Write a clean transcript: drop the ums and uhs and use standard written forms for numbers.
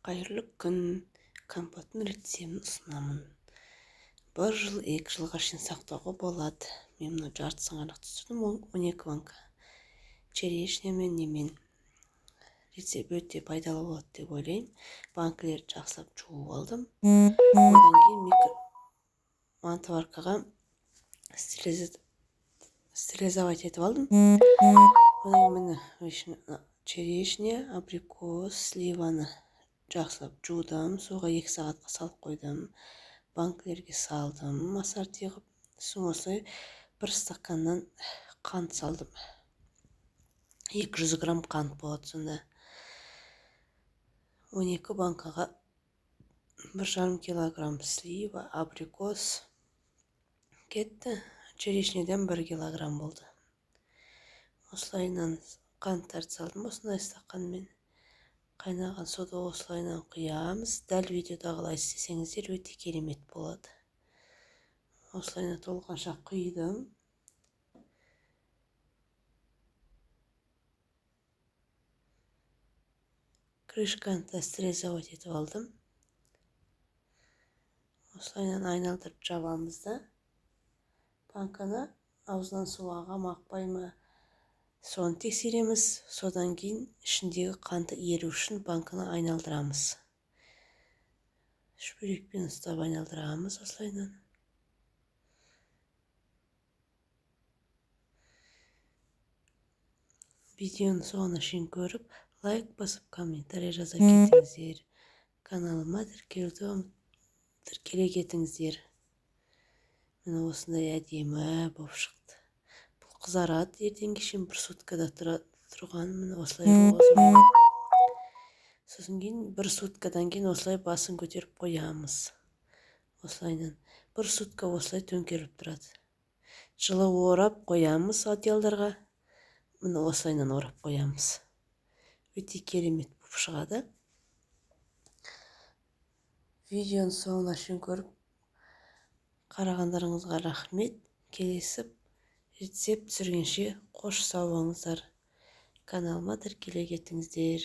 Қайырлы күн, компоттың рецептін ұсынамын. 1 жыл, 2 жылға шейін сақтауға болады. Мен мына жартысын ғана түсірдім, 12 банка. Черешнямен немен рецепт өте пайдалы болады деп ойлаймын. Банкілерді жақсылап жуып алдым. Одан кейін мантываркаға стерилизовать етіп алдым. Одан міне черешня, абрикос, сливаны жақсылап жудым, суға 2 сағатқа салып қойдым. Банкілерге салдым, масарти қылып. Соң осылай 1 стаканнан қант салдым. 200 грамм қант болады сонда. 12 банкаға 1,5 килограмм слива, абрикос кетті. Черешнеден 1 килограмм болды. Осылайынан қанттарды салдым, осындай стаканмен. Қайнаған сода осылайынан құямыз. Дәл видеодағылай істесеңіздер өте керемет болады. Осылайынан толғанша құйдым. Крышканы да стерилизовать етіп алдым. Осылайынан айналдырып жабамыз да. Банканы аузынан су аға ма, ақпай ма, соны тексереміз. Содан кейін ішіндегі қанты еру үшін банканы айналдырамыз. Шүберекпен ұстап айналдырамыз осылайынан. Видеоны соңына шейін көріп, лайк басып, комментарий жаза кетіңіздер. Каналыма тіркеле кетіңіздер. Міне осындай әдемі болып шықты. Бұл қызарады, ертең кешен 1 суткада тұрған, міне осылай розовый. Сосын кейін 1 суткадан кейін осылай басын көтеріп қоямыз. Осылайынан 1 сутка осылай төңкеріп тұрады. Жылы орап қоямыз одеялдарға. Міне осылайынан орап қоямыз. Өте керемет болып шығады. Видеоны соңына шейін көріп қарағандарыңызға рахмет. Келесі рецепт түсіргенше қош сау болыңыздар. Каналыма тіркеле кетіңіздер.